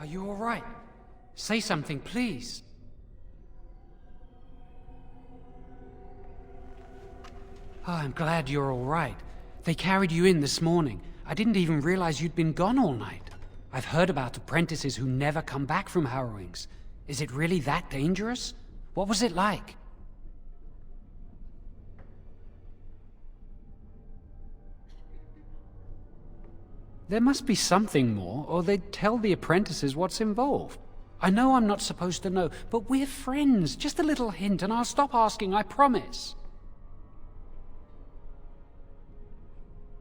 Are you all right? Say something, please. Oh, I'm glad you're all right. They carried you in this morning. I didn't even realize you'd been gone all night. I've heard about apprentices who never come back from harrowings. Is it really that dangerous? What was it like? There must be something more, or they'd tell the apprentices what's involved. I know I'm not supposed to know, but we're friends. Just a little hint, and I'll stop asking, I promise.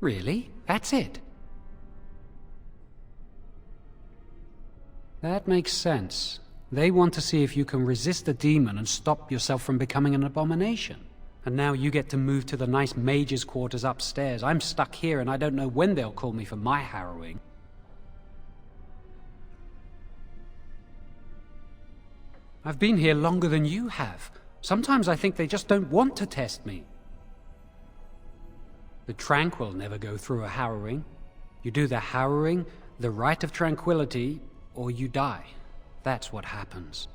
Really? That's it? That makes sense. They want to see if you can resist a demon and stop yourself from becoming an abomination. And now you get to move to the nice mage's quarters upstairs. I'm stuck here and I don't know when they'll call me for my harrowing. I've been here longer than you have. Sometimes I think they just don't want to test me. The Tranquil never go through a harrowing. You do the harrowing, the rite of tranquility, or you die. That's what happens.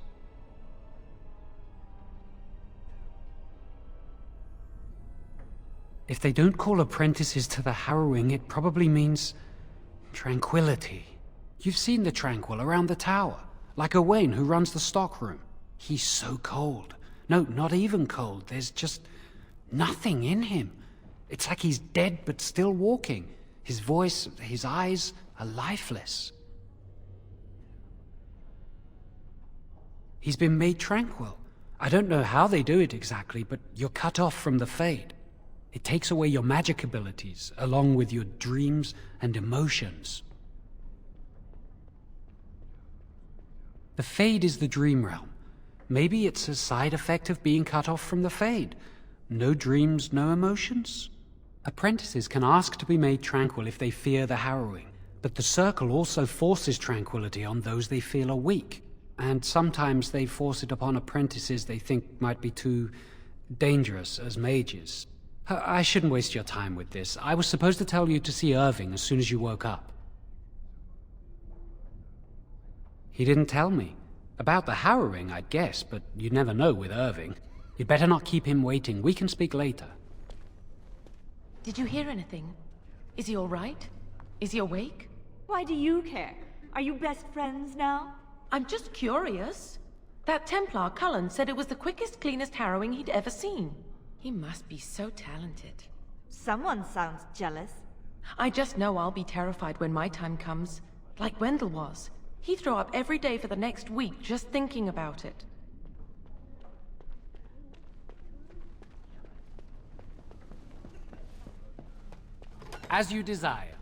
If they don't call apprentices to the harrowing, it probably means tranquility. You've seen the Tranquil around the tower, like Owain who runs the stockroom. He's so cold. No, not even cold. There's just nothing in him. It's like he's dead but still walking. His voice, his eyes are lifeless. He's been made tranquil. I don't know how they do it exactly, but you're cut off from the Fade. It takes away your magic abilities, along with your dreams and emotions. The Fade is the dream realm. Maybe it's a side effect of being cut off from the Fade. No dreams, no emotions? Apprentices can ask to be made tranquil if they fear the harrowing, but the Circle also forces tranquility on those they feel are weak. And sometimes they force it upon apprentices they think might be too dangerous as mages. I shouldn't waste your time with this. I was supposed to tell you to see Irving as soon as you woke up. He didn't tell me. About the harrowing, I'd guess, but you never know with Irving. You'd better not keep him waiting. We can speak later. Did you hear anything? Is he all right? Is he awake? Why do you care? Are you best friends now? I'm just curious. That Templar, Cullen, said it was the quickest, cleanest harrowing he'd ever seen. He must be so talented. Someone sounds jealous. I just know I'll be terrified when my time comes. Like Wendell was. He'd throw up every day for the next week just thinking about it. As you desire.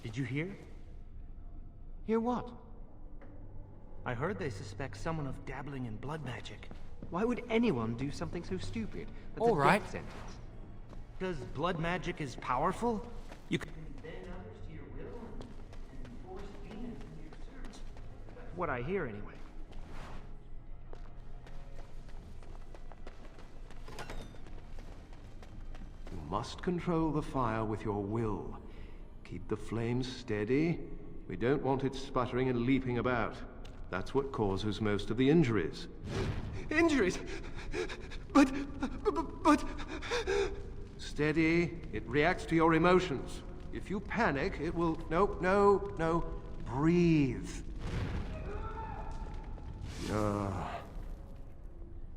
Did you hear? Hear what? I heard they suspect someone of dabbling in blood magic. Why would anyone do something so stupid? That's All a right. death sentence. Because blood magic is powerful? You can bend others to your will and force demons into your service. That's what I hear anyway. You must control the fire with your will. Keep the flames steady. We don't want it sputtering and leaping about. That's what causes most of the injuries. Injuries? But... Steady. It reacts to your emotions. If you panic, it will... No. Breathe.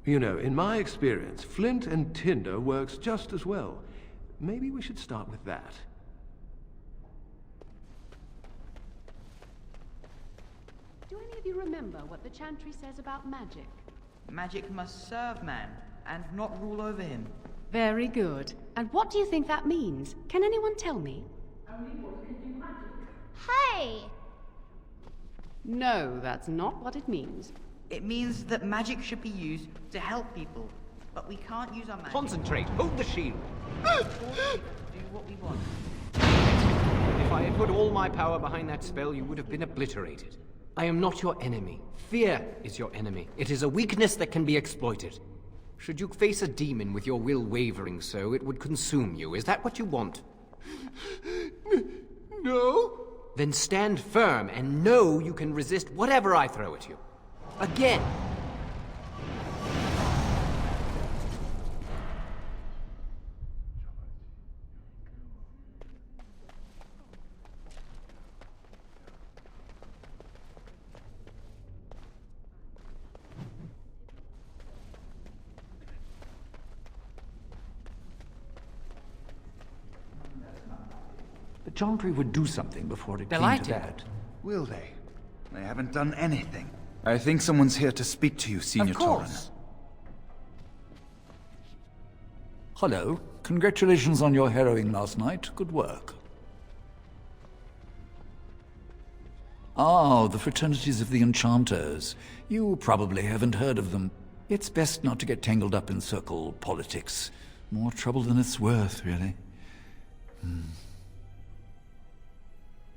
You know, in my experience, flint and tinder works just as well. Maybe we should start with that. Do any of you remember what the chantry says about magic? Magic must serve man, and not rule over him. Very good. And what do you think that means? Can anyone tell me? Hey! No, that's not what it means. It means that magic should be used to help people, but we can't use our magic. Concentrate! Hold the shield! to do what we want. If I had put all my power behind that spell, you would have been obliterated. I am not your enemy. Fear is your enemy. It is a weakness that can be exploited. Should you face a demon with your will wavering so, it would consume you. Is that what you want? No? Then stand firm and know you can resist whatever I throw at you. Again! The Chantry would do something before it came Delighted. to that. Will they? They haven't done anything. I think someone's here to speak to you, Senior Of course. Hello. Congratulations on your harrowing last night. Good work. Ah, the fraternities of the Enchanters. You probably haven't heard of them. It's best not to get tangled up in circle politics. More trouble than it's worth, really.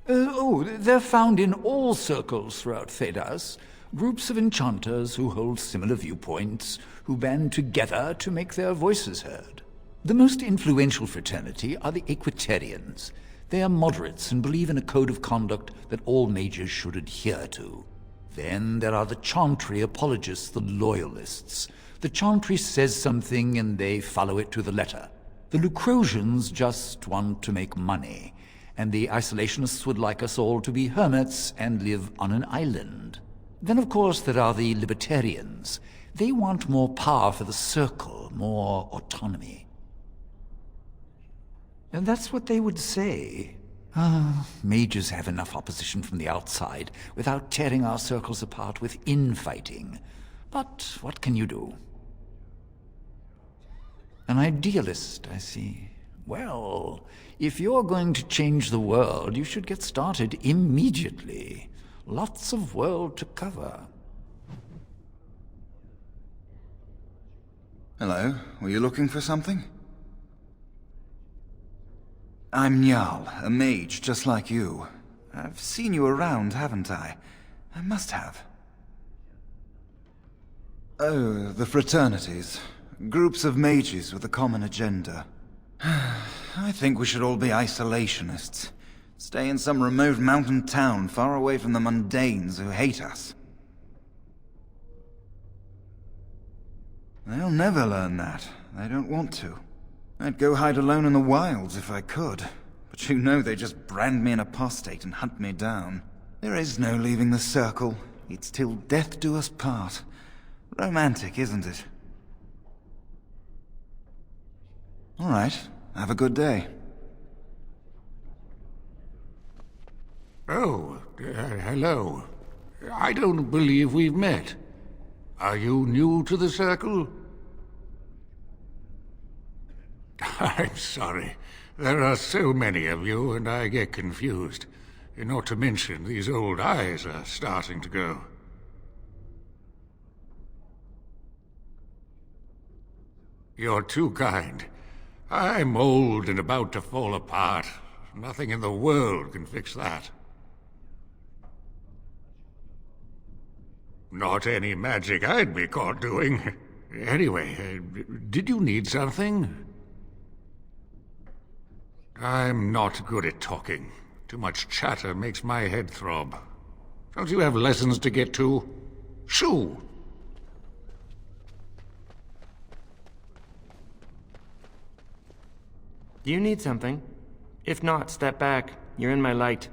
They're found in all circles throughout Thedas. Groups of enchanters who hold similar viewpoints, who band together to make their voices heard. The most influential fraternity are the Equitarians. They are moderates and believe in a code of conduct that all mages should adhere to. Then there are the Chantry apologists, the Loyalists. The Chantry says something and they follow it to the letter. The Lucrosians just want to make money, and the Isolationists would like us all to be hermits and live on an island. Then, of course, there are the Libertarians. They want more power for the Circle, more autonomy. And that's what they would say. Mages have enough opposition from the outside without tearing our circles apart with infighting. But what can you do? An idealist, I see. Well, if you're going to change the world, you should get started immediately. Lots of world to cover. Hello, were you looking for something? I'm Njal, a mage just like you. I've seen you around, haven't I? I must have. Oh, the fraternities. Groups of mages with a common agenda. I think we should all be isolationists. Stay in some remote mountain town far away from the mundanes who hate us. They'll never learn that. They don't want to. I'd go hide alone in the wilds if I could. But you know they just brand me an apostate and hunt me down. There is no leaving the circle. It's till death do us part. Romantic, isn't it? All right. Have a good day. Oh, hello. I don't believe we've met. Are you new to the Circle? I'm sorry. There are so many of you, and I get confused. Not to mention, these old eyes are starting to go. You're too kind. I'm old and about to fall apart. Nothing in the world can fix that. Not any magic I'd be caught doing. Anyway, did you need something? I'm not good at talking. Too much chatter makes my head throb. Don't you have lessons to get to? Shoo! Do you need something? If not, step back. You're in my light.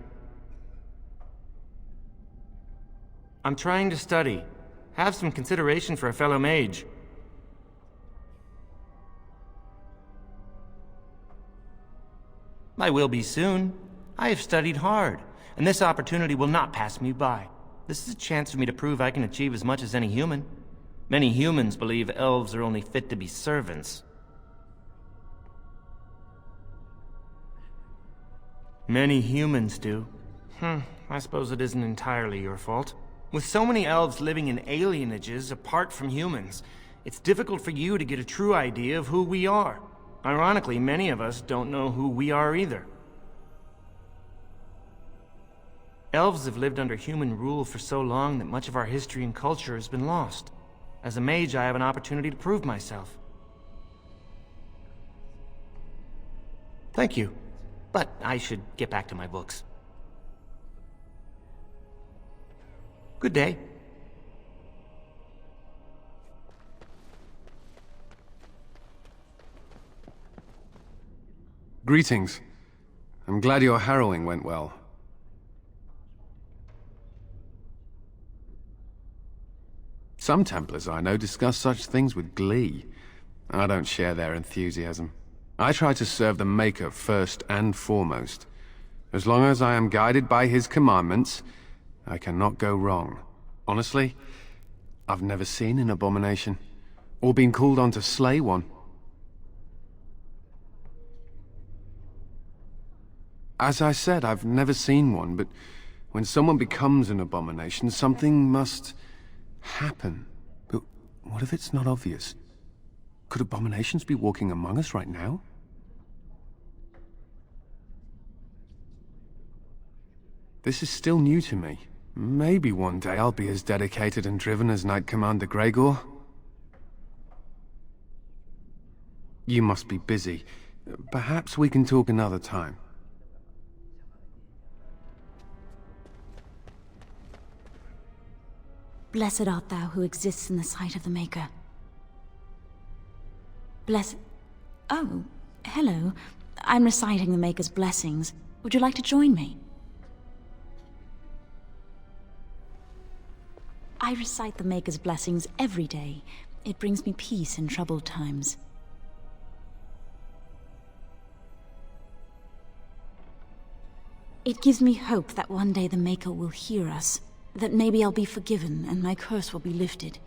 I'm trying to study. Have some consideration for a fellow mage. I will be soon. I have studied hard, and this opportunity will not pass me by. This is a chance for me to prove I can achieve as much as any human. Many humans believe elves are only fit to be servants. Many humans do. I suppose it isn't entirely your fault. With so many elves living in alienages apart from humans, it's difficult for you to get a true idea of who we are. Ironically, many of us don't know who we are either. Elves have lived under human rule for so long that much of our history and culture has been lost. As a mage, I have an opportunity to prove myself. Thank you. But I should get back to my books. Good day. Greetings. I'm glad your harrowing went well. Some Templars I know discuss such things with glee. I don't share their enthusiasm. I try to serve the Maker first and foremost. As long as I am guided by his commandments, I cannot go wrong. Honestly, I've never seen an abomination, or been called on to slay one. As I said, I've never seen one, but when someone becomes an abomination, something must happen. But what if it's not obvious? Could abominations be walking among us right now? This is still new to me. Maybe one day I'll be as dedicated and driven as Knight Commander Gregor. You must be busy. Perhaps we can talk another time. Blessed art thou who exists in the sight of the Maker. Blessed... Oh, hello. I'm reciting the Maker's blessings. Would you like to join me? I recite the Maker's blessings every day. It brings me peace in troubled times. It gives me hope that one day the Maker will hear us. That maybe I'll be forgiven and my curse will be lifted.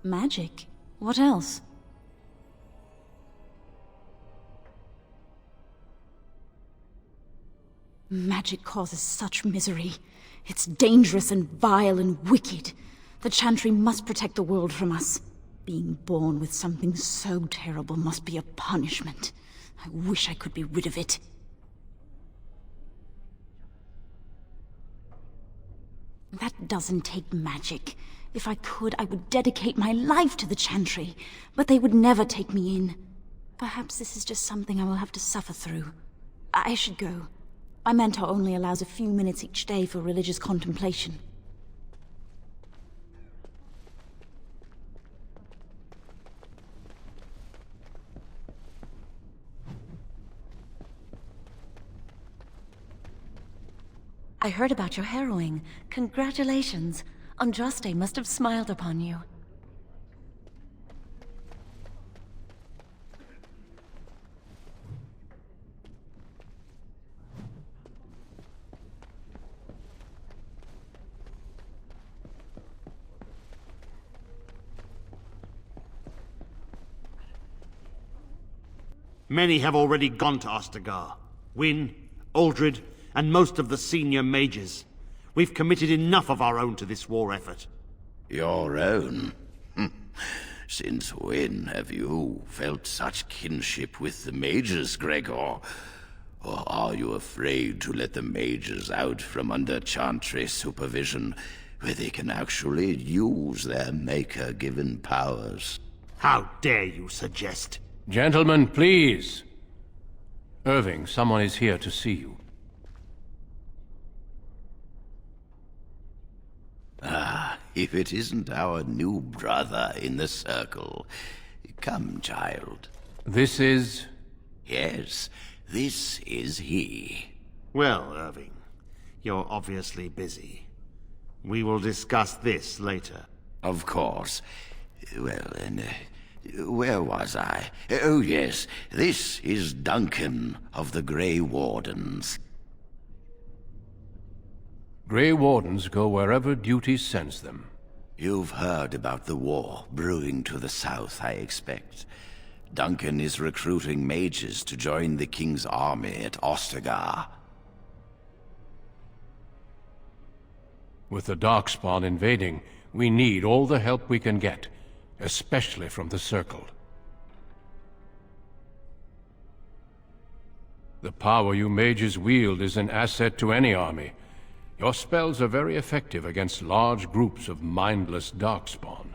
Magic? What else? Magic causes such misery. It's dangerous and vile and wicked. The Chantry must protect the world from us. Being born with something so terrible must be a punishment. I wish I could be rid of it. That doesn't take magic. If I could, I would dedicate my life to the Chantry, but they would never take me in. Perhaps this is just something I will have to suffer through. I should go. My mentor only allows a few minutes each day for religious contemplation. I heard about your harrowing. Congratulations. Andraste must have smiled upon you. Many have already gone to Ostagar. Wynne, Aldred, and most of the senior mages. We've committed enough of our own to this war effort. Your own? Since when have you felt such kinship with the mages, Gregor? Or are you afraid to let the mages out from under Chantry supervision, where they can actually use their Maker-given powers? How dare you suggest? Gentlemen, please. Irving, someone is here to see you. Ah, if it isn't our new brother in the circle. Come, child. This is... Yes, this is he. Well, Irving, you're obviously busy. We will discuss this later. Of course. Well, and where was I? Oh, yes, this is Duncan of the Grey Wardens. Grey Wardens go wherever duty sends them. You've heard about the war brewing to the south, I expect. Duncan is recruiting mages to join the King's army at Ostagar. With the Darkspawn invading, we need all the help we can get, especially from the Circle. The power you mages wield is an asset to any army. Your spells are very effective against large groups of mindless darkspawn.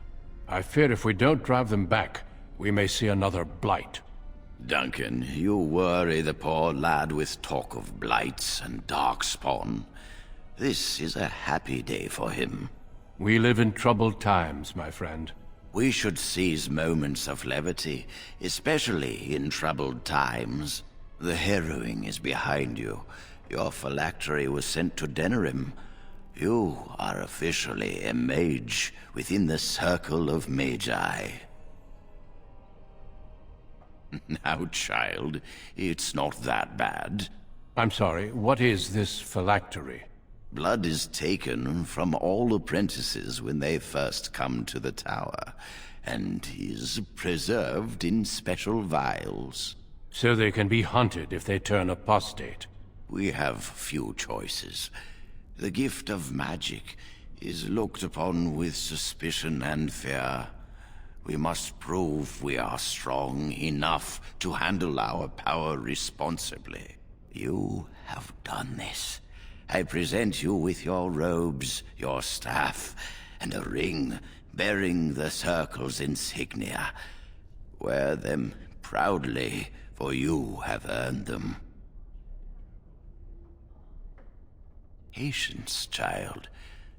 I fear if we don't drive them back, we may see another blight. Duncan, you worry the poor lad with talk of blights and darkspawn. This is a happy day for him. We live in troubled times, my friend. We should seize moments of levity, especially in troubled times. The harrowing is behind you. Your phylactery was sent to Denerim. You are officially a mage within the circle of Magi. Now, child, it's not that bad. I'm sorry, what is this phylactery? Blood is taken from all apprentices when they first come to the tower, and is preserved in special vials. So they can be hunted if they turn apostate. We have few choices. The gift of magic is looked upon with suspicion and fear. We must prove we are strong enough to handle our power responsibly. You have done this. I present you with your robes, your staff, and a ring bearing the Circle's insignia. Wear them proudly, for you have earned them. Patience, child.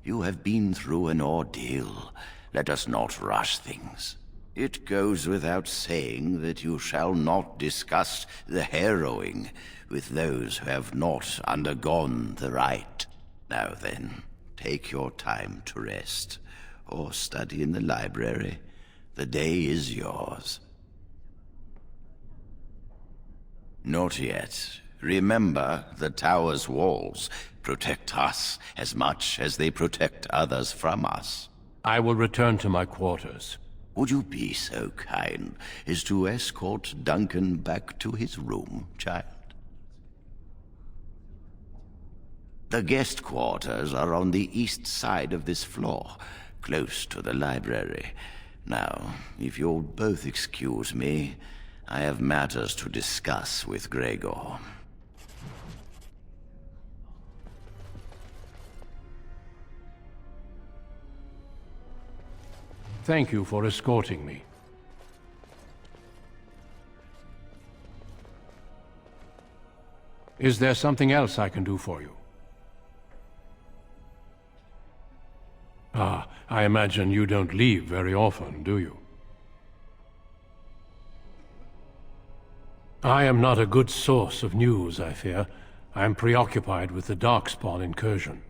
You have been through an ordeal. Let us not rush things. It goes without saying that you shall not discuss the harrowing with those who have not undergone the rite. Now then, take your time to rest, or study in the library. The day is yours. Not yet. Remember, the tower's walls protect us as much as they protect others from us. I will return to my quarters. Would you be so kind as to escort Duncan back to his room, child? The guest quarters are on the east side of this floor, close to the library. Now, if you'll both excuse me, I have matters to discuss with Gregor. Thank you for escorting me. Is there something else I can do for you? Ah, I imagine you don't leave very often, do you? I am not a good source of news, I fear. I am preoccupied with the Darkspawn incursion.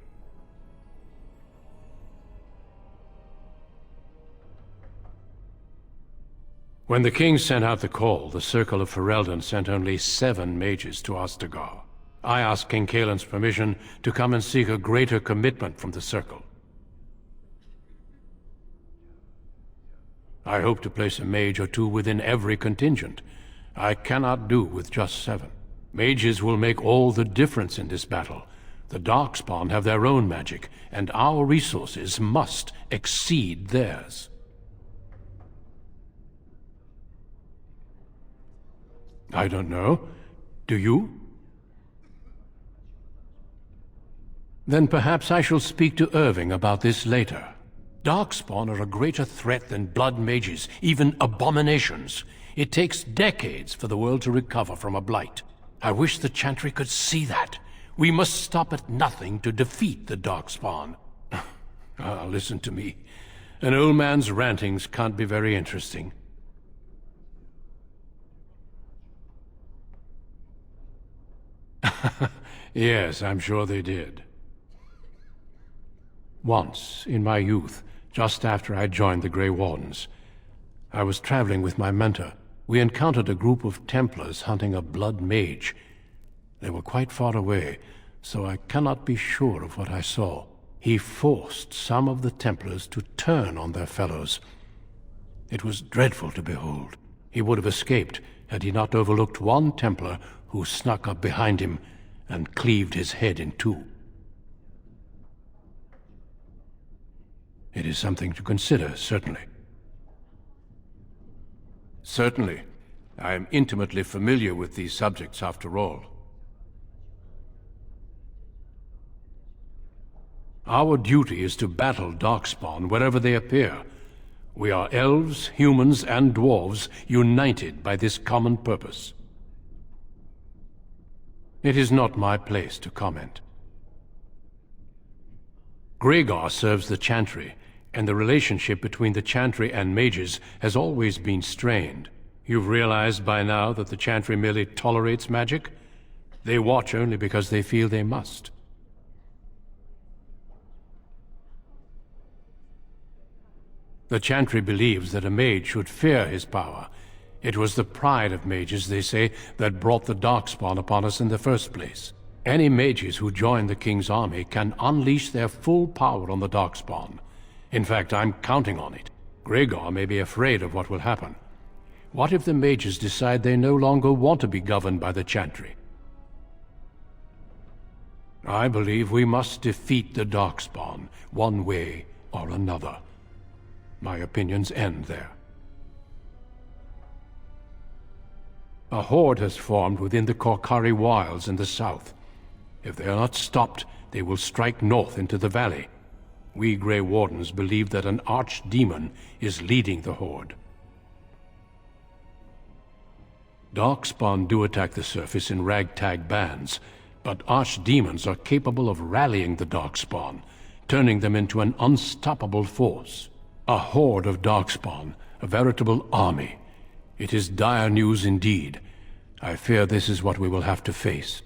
When the king sent out the call, the Circle of Ferelden sent only 7 mages to Ostagar. I asked King Caelan's permission to come and seek a greater commitment from the Circle. I hope to place a mage or 2 within every contingent. I cannot do with just 7. Mages will make all the difference in this battle. The Darkspawn have their own magic, and our resources must exceed theirs. I don't know. Do you? Then perhaps I shall speak to Irving about this later. Darkspawn are a greater threat than blood mages, even abominations. It takes decades for the world to recover from a blight. I wish the Chantry could see that. We must stop at nothing to defeat the Darkspawn. Listen to me. An old man's rantings can't be very interesting. Yes, I'm sure they did. Once, in my youth, just after I joined the Grey Wardens, I was traveling with my mentor. We encountered a group of Templars hunting a blood mage. They were quite far away, so I cannot be sure of what I saw. He forced some of the Templars to turn on their fellows. It was dreadful to behold. He would have escaped had he not overlooked one Templar who snuck up behind him and cleaved his head in 2. It is something to consider, certainly. Certainly. I am intimately familiar with these subjects, after all. Our duty is to battle Darkspawn wherever they appear. We are elves, humans, and dwarves united by this common purpose. It is not my place to comment. Gregor serves the Chantry, and the relationship between the Chantry and mages has always been strained. You've realized by now that the Chantry merely tolerates magic? They watch only because they feel they must. The Chantry believes that a mage should fear his power. It was the pride of mages, they say, that brought the Darkspawn upon us in the first place. Any mages who join the King's army can unleash their full power on the Darkspawn. In fact, I'm counting on it. Gregor may be afraid of what will happen. What if the mages decide they no longer want to be governed by the Chantry? I believe we must defeat the Darkspawn, one way or another. My opinions end there. A horde has formed within the Korkari wilds in the south. If they are not stopped, they will strike north into the valley. We Grey Wardens believe that an archdemon is leading the horde. Darkspawn do attack the surface in ragtag bands, but archdemons are capable of rallying the Darkspawn, turning them into an unstoppable force. A horde of Darkspawn, a veritable army. It is dire news indeed. I fear this is what we will have to face.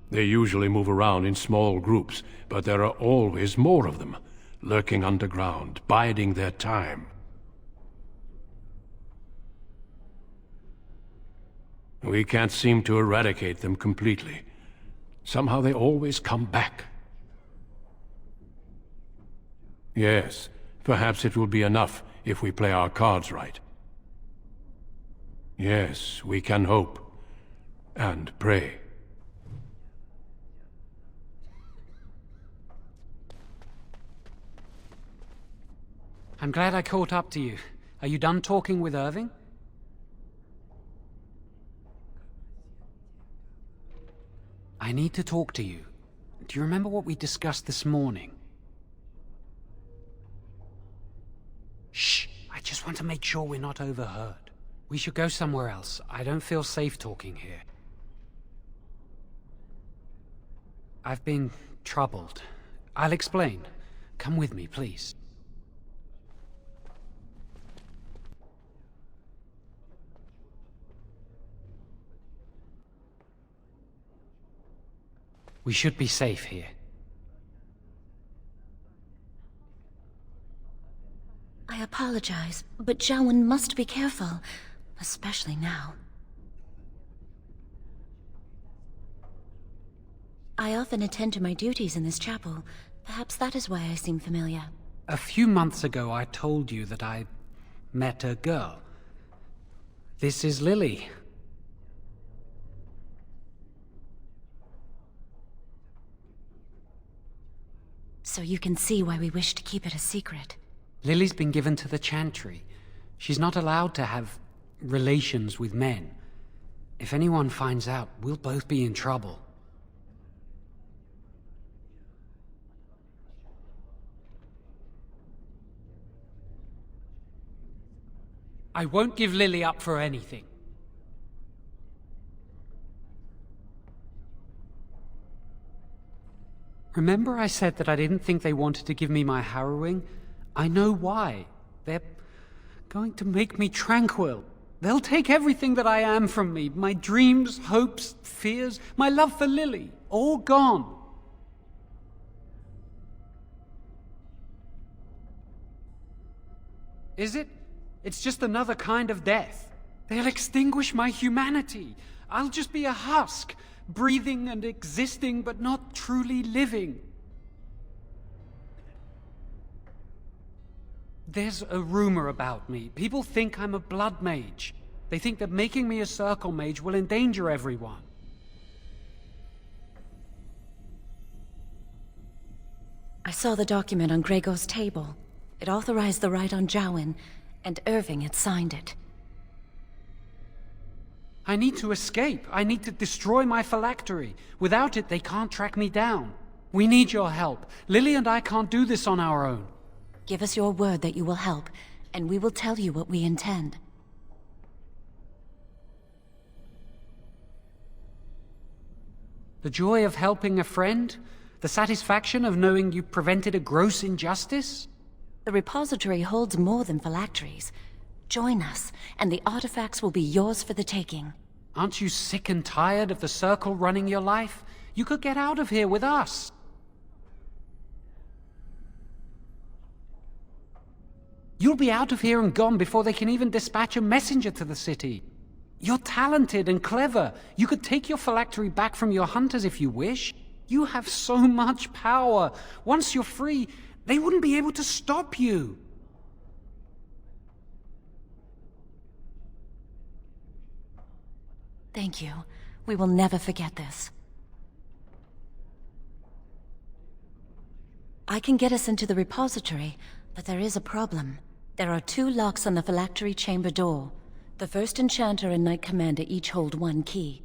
They usually move around in small groups, but there are always more of them, lurking underground, biding their time. We can't seem to eradicate them completely. Somehow they always come back. Yes, perhaps it will be enough if we play our cards right. Yes, we can hope. And pray. I'm glad I caught up to you. Are you done talking with Irving? I need to talk to you. Do you remember what we discussed this morning? Shh! I just want to make sure we're not overheard. We should go somewhere else. I don't feel safe talking here. I've been troubled. I'll explain. Come with me, please. We should be safe here. I apologize, but Jowen must be careful, especially now. I often attend to my duties in this chapel. Perhaps that is why I seem familiar. A few months ago, I told you that I met a girl. This is Lily. So you can see why we wish to keep it a secret. Lily's been given to the Chantry. She's not allowed to have relations with men. If anyone finds out, we'll both be in trouble. I won't give Lily up for anything. Remember I said that I didn't think they wanted to give me my harrowing? I know why. They're going to make me tranquil. They'll take everything that I am from me. My dreams, hopes, fears, my love for Lily. All gone. Is it? It's just another kind of death. They'll extinguish my humanity. I'll just be a husk, breathing and existing, but not truly living. There's a rumor about me. People think I'm a blood mage. They think that making me a circle mage will endanger everyone. I saw the document on Gregor's table. It authorized the right on Jowen, and Irving had signed it. I need to escape. I need to destroy my phylactery. Without it, they can't track me down. We need your help. Lily and I can't do this on our own. Give us your word that you will help, and we will tell you what we intend. The joy of helping a friend? The satisfaction of knowing you prevented a gross injustice? The repository holds more than phylacteries. Join us, and the artifacts will be yours for the taking. Aren't you sick and tired of the Circle running your life? You could get out of here with us. You'll be out of here and gone before they can even dispatch a messenger to the city. You're talented and clever. You could take your phylactery back from your hunters if you wish. You have so much power. Once you're free, they wouldn't be able to stop you. Thank you. We will never forget this. I can get us into the repository, but there is a problem. There are 2 locks on the phylactery chamber door. The first enchanter and knight commander each hold 1 key.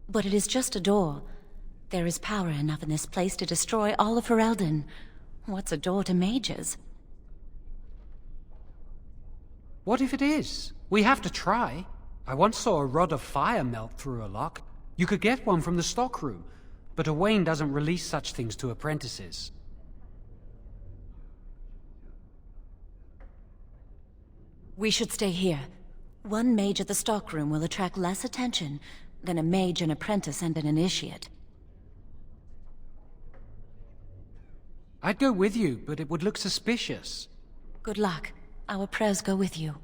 But it is just a door. There is power enough in this place to destroy all of Ferelden. What's a door to mages? What if it is? We have to try. I once saw a rod of fire melt through a lock. You could get one from the stockroom, but Owain doesn't release such things to apprentices. We should stay here. 1 mage at the stockroom will attract less attention than a mage, an apprentice, and an initiate. I'd go with you, but it would look suspicious. Good luck. Our prayers go with you.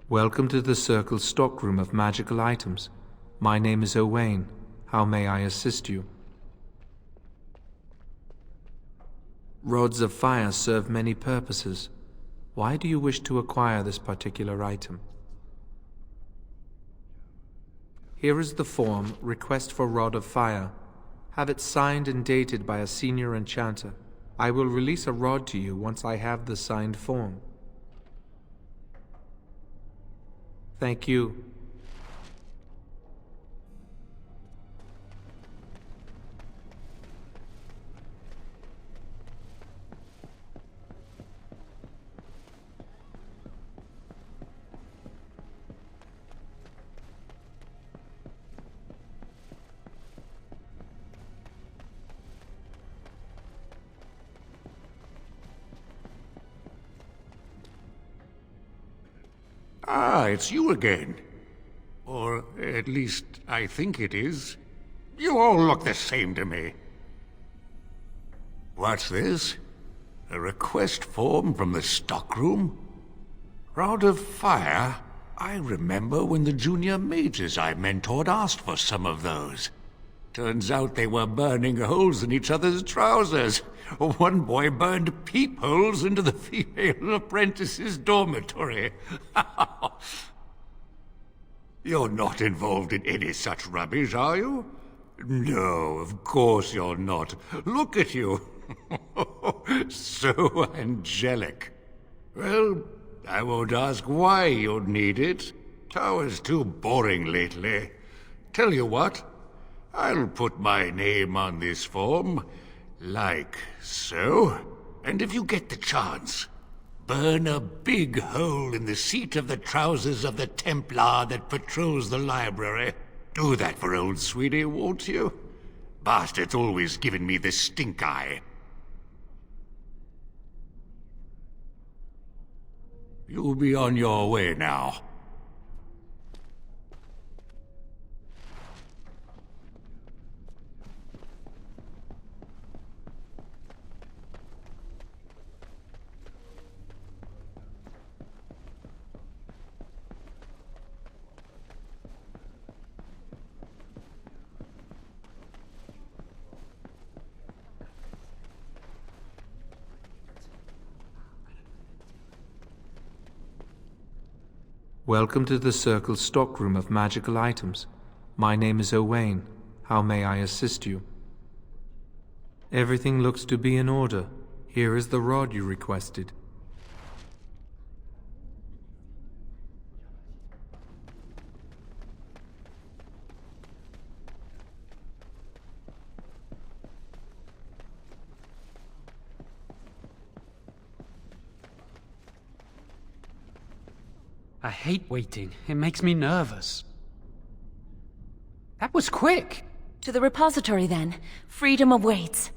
Welcome to the Circle's stockroom of magical items. My name is Owain. How may I assist you? Rods of fire serve many purposes. Why do you wish to acquire this particular item? Here is the form, Request for Rod of Fire. Have it signed and dated by a senior enchanter. I will release a rod to you once I have the signed form. Thank you. Ah, it's you again. Or at least, I think it is. You all look the same to me. What's this? A request form from the stockroom? Rod of Fire? I remember when the junior mages I mentored asked for some of those. Turns out they were burning holes in each other's trousers. One boy burned peepholes into the female apprentice's dormitory. You're not involved in any such rubbish, are you? No, of course you're not. Look at you. So angelic. Well, I won't ask why you'd need it. Tower's too boring lately. Tell you what, I'll put my name on this form, like so. And if you get the chance, burn a big hole in the seat of the trousers of the Templar that patrols the library. Do that for old sweetie, won't you? Bastard's always given me the stink eye. You'll be on your way now. Welcome to the Circle's stockroom of magical items. My name is Owain. How may I assist you? Everything looks to be in order. Here is the rod you requested. I hate waiting. It makes me nervous. That was quick! To the repository, then. Freedom awaits.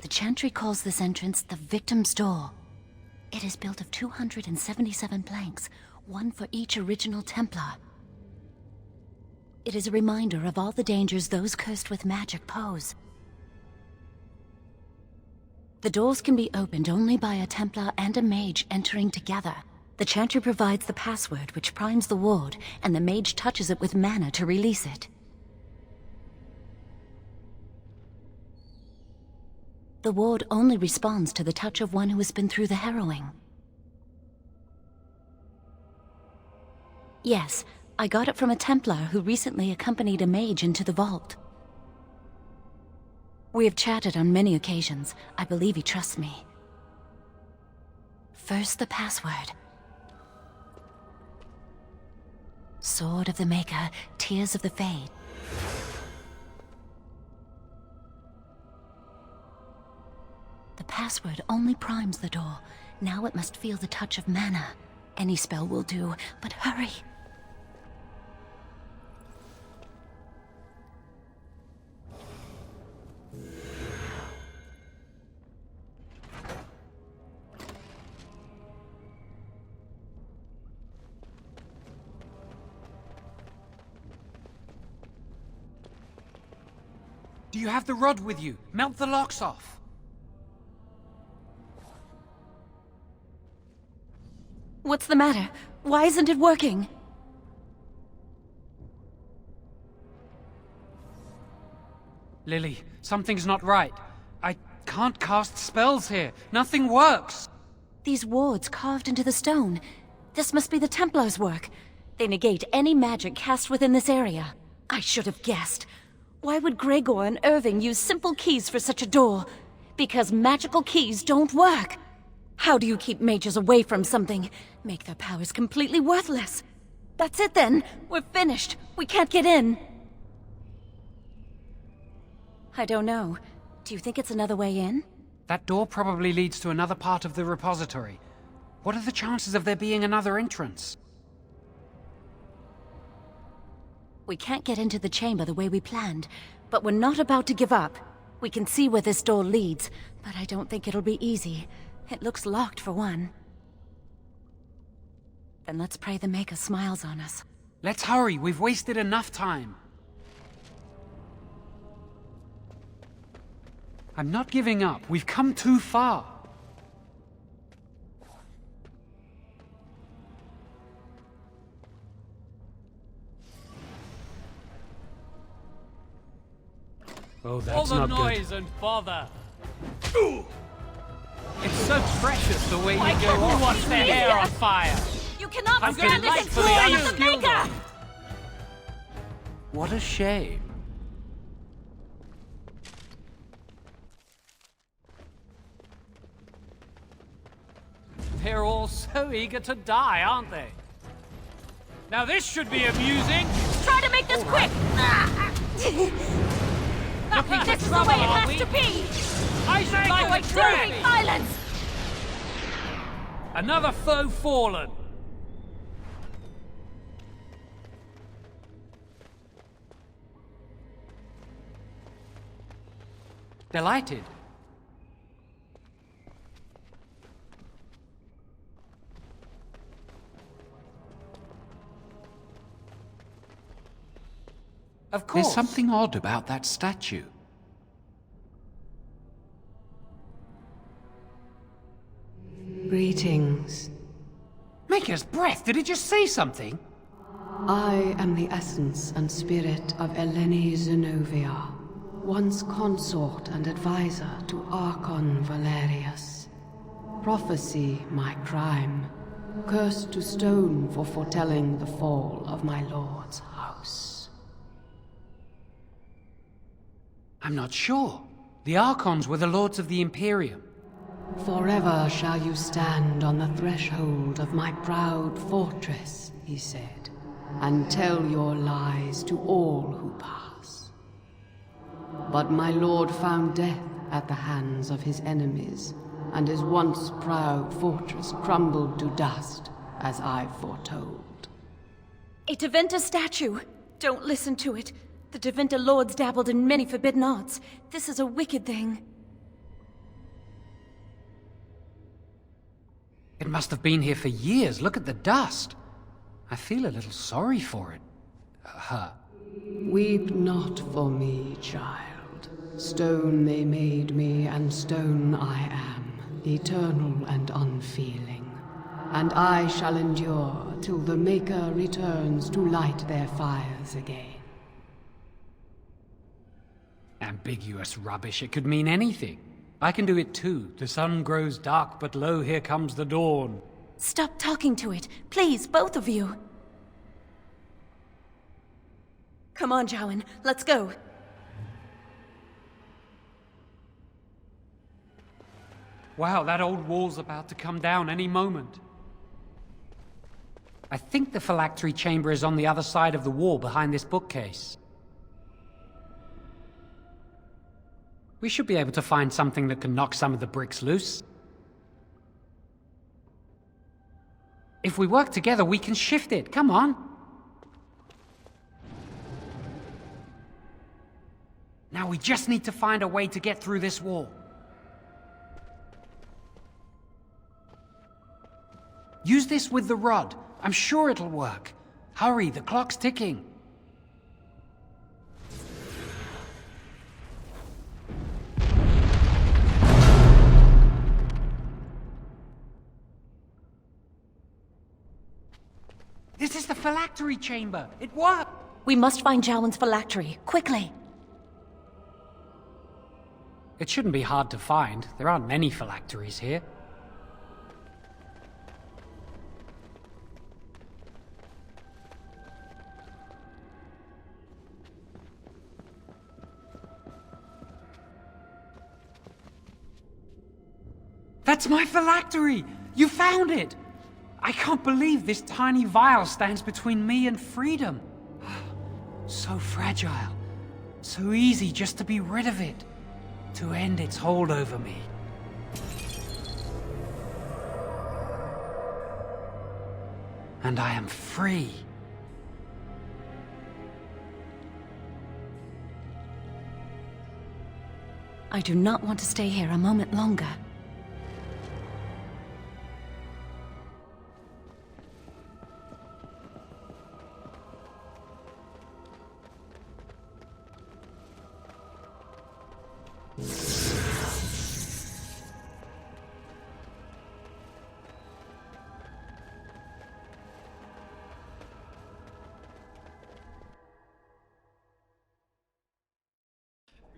The Chantry calls this entrance the Victim's Door. It is built of 277 planks, one for each original Templar. It is a reminder of all the dangers those cursed with magic pose. The doors can be opened only by a Templar and a Mage entering together. The Chantry provides the password which primes the ward, and the Mage touches it with mana to release it. The ward only responds to the touch of one who has been through the harrowing. Yes, I got it from a Templar who recently accompanied a Mage into the vault. We have chatted on many occasions. I believe he trusts me. First, the password. Sword of the Maker, Tears of the Fade. The password only primes the door. Now it must feel the touch of mana. Any spell will do, but hurry! Do you have the rod with you? Melt the locks off. What's the matter? Why isn't it working? Lily, something's not right. I can't cast spells here. Nothing works. These wards carved into the stone. This must be the Templars' work. They negate any magic cast within this area. I should have guessed. Why would Gregor and Irving use simple keys for such a door? Because magical keys don't work. How do you keep mages away from something? Make their powers completely worthless. That's it then. We're finished. We can't get in. I don't know. Do you think it's another way in? That door probably leads to another part of the repository. What are the chances of there being another entrance? We can't get into the chamber the way we planned, but we're not about to give up. We can see where this door leads, but I don't think it'll be easy. It looks locked for one. Then let's pray the Maker smiles on us. Let's hurry, we've wasted enough time. I'm not giving up, we've come too far. Oh, that's not good. All the noise and bother. It's so precious the way you go on. What's their hair on fire? You cannot I'm stand this delightfully influence of the unskilled. Maker! What a shame. They're all so eager to die, aren't they? Now this should be amusing. Try to make this quick! Looking This for is the trouble, way it are has we? to be! I should like a Extreme trophy. violence! Another foe fallen. Delighted. Of course. There's something odd about that statue. Greetings, Maker's breath! Did it just say something? I am the essence and spirit of Eleni Zenobia, once consort and advisor to Archon Valerius. Prophecy my crime, cursed to stone for foretelling the fall of my lord's house. I'm not sure. The Archons were the lords of the Imperium. Forever shall you stand on the threshold of my proud fortress, he said, and tell your lies to all who pass. But my lord found death at the hands of his enemies, and his once proud fortress crumbled to dust, as I foretold. A Deventer statue! Don't listen to it. The Deventer lords dabbled in many forbidden arts. This is a wicked thing. It must have been here for years. Look at the dust. I feel a little sorry for it. Her. Weep not for me, child. Stone they made me, and stone I am, eternal and unfeeling. And I shall endure till the Maker returns to light their fires again. Ambiguous rubbish. It could mean anything. I can do it too. The sun grows dark, but lo, here comes the dawn. Stop talking to it. Please, both of you. Come on, Jowan. Let's go. Wow, that old wall's about to come down any moment. I think the phylactery chamber is on the other side of the wall behind this bookcase. We should be able to find something that can knock some of the bricks loose. If we work together, we can shift it. Come on. Now we just need to find a way to get through this wall. Use this with the rod. I'm sure it'll work. Hurry, the clock's ticking. This is the phylactery chamber. It worked. We must find Jowan's phylactery, quickly. It shouldn't be hard to find. There aren't many phylacteries here. That's my phylactery! You found it! I can't believe this tiny vial stands between me and freedom. So fragile. So easy just to be rid of it. To end its hold over me. And I am free. I do not want to stay here a moment longer.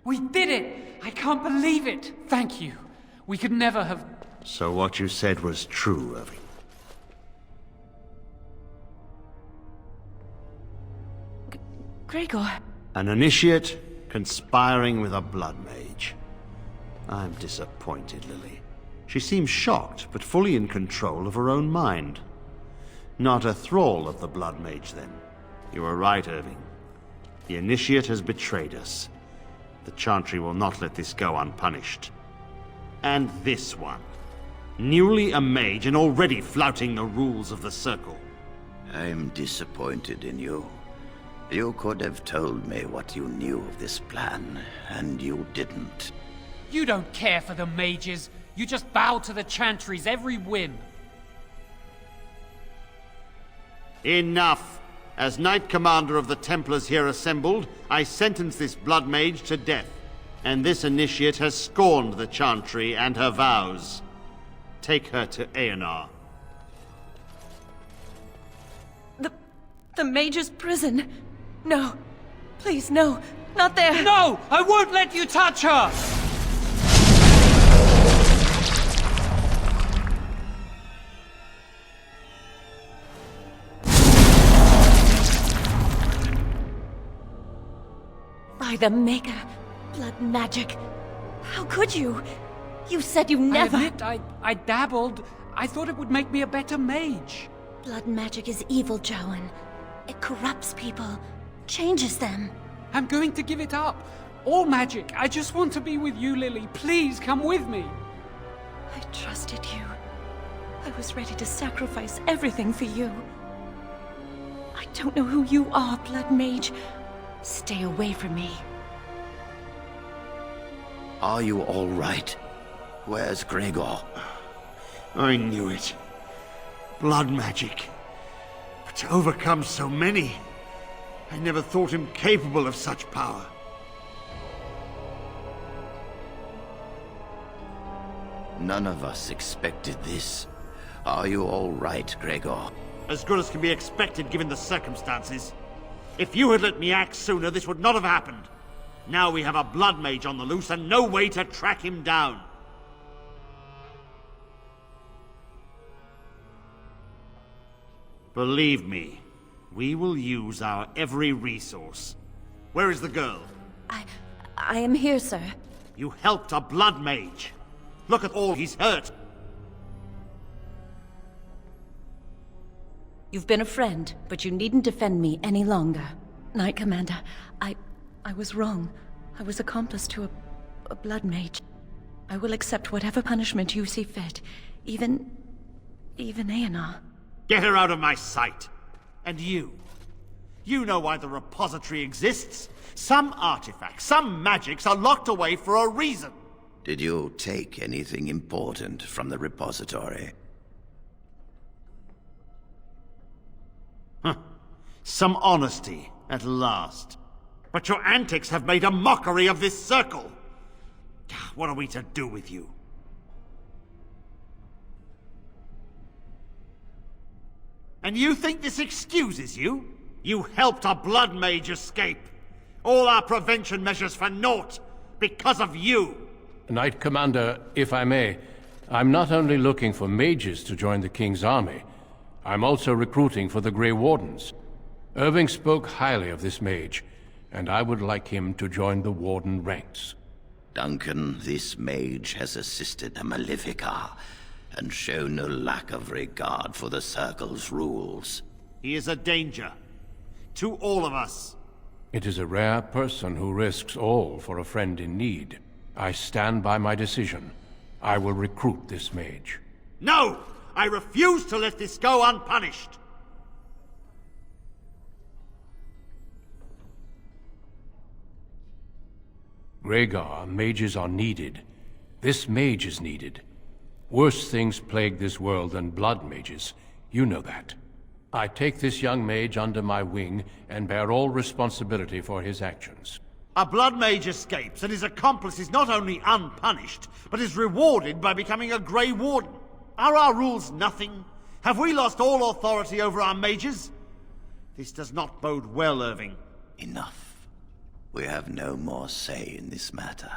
We did it! I can't believe it! Thank you. We could never have... So what you said was true, Irving. Gregor. An initiate conspiring with a blood mage. I'm disappointed, Lily. She seems shocked, but fully in control of her own mind. Not a thrall of the blood mage, then. You were right, Irving. The initiate has betrayed us. The Chantry will not let this go unpunished. And this one. Newly a mage and already flouting the rules of the Circle. I'm disappointed in you. You could have told me what you knew of this plan, and you didn't. You don't care for the mages. You just bow to the Chantry's every whim. Enough! As Knight Commander of the Templars here assembled, I sentence this blood mage to death. And this initiate has scorned the Chantry and her vows. Take her to Aenar. The Mage's prison. No. Please, no. Not there. No! I won't let you touch her! By the Maker. Blood magic. How could you? You said you never... I admit, I dabbled. I thought it would make me a better mage. Blood magic is evil, Joan. It corrupts people, changes them. I'm going to give it up. All magic. I just want to be with you, Lily. Please come with me. I trusted you. I was ready to sacrifice everything for you. I don't know who you are, Blood Mage. Stay away from me. Are you all right? Where's Gregor? I knew it. Blood magic. But to overcome so many, I never thought him capable of such power. None of us expected this. Are you all right, Gregor? As good as can be expected given the circumstances. If you had let me act sooner, this would not have happened. Now we have a blood mage on the loose and no way to track him down. Believe me, we will use our every resource. Where is the girl? I am here, sir. You helped a blood mage. Look at all he's hurt. You've been a friend, but you needn't defend me any longer. Knight Commander, I was wrong. I was accomplice to a blood mage. I will accept whatever punishment you see fit. Even Aenar. Get her out of my sight. And you. You know why the repository exists. Some artifacts, some magics are locked away for a reason. Did you take anything important from the repository? Huh. Some honesty, at last. But your antics have made a mockery of this circle. What are we to do with you? And you think this excuses you? You helped a blood mage escape. All our prevention measures for naught, because of you. Knight Commander, if I may, I'm not only looking for mages to join the King's army, I'm also recruiting for the Grey Wardens. Irving spoke highly of this mage, and I would like him to join the Warden ranks. Duncan, this mage has assisted the Malefica, and shown no lack of regard for the Circle's rules. He is a danger. To all of us. It is a rare person who risks all for a friend in need. I stand by my decision. I will recruit this mage. No! I refuse to let this go unpunished! Rhaegar, mages are needed. This mage is needed. Worse things plague this world than blood mages. You know that. I take this young mage under my wing and bear all responsibility for his actions. A blood mage escapes and his accomplice is not only unpunished, but is rewarded by becoming a Grey Warden. Are our rules nothing? Have we lost all authority over our mages? This does not bode well, Irving. Enough. We have no more say in this matter.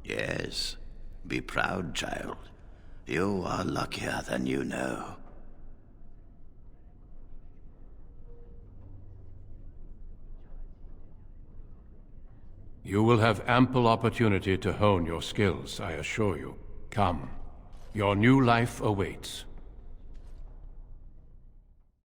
Yes, be proud, child. You are luckier than you know. You will have ample opportunity to hone your skills, I assure you. Come. Your new life awaits.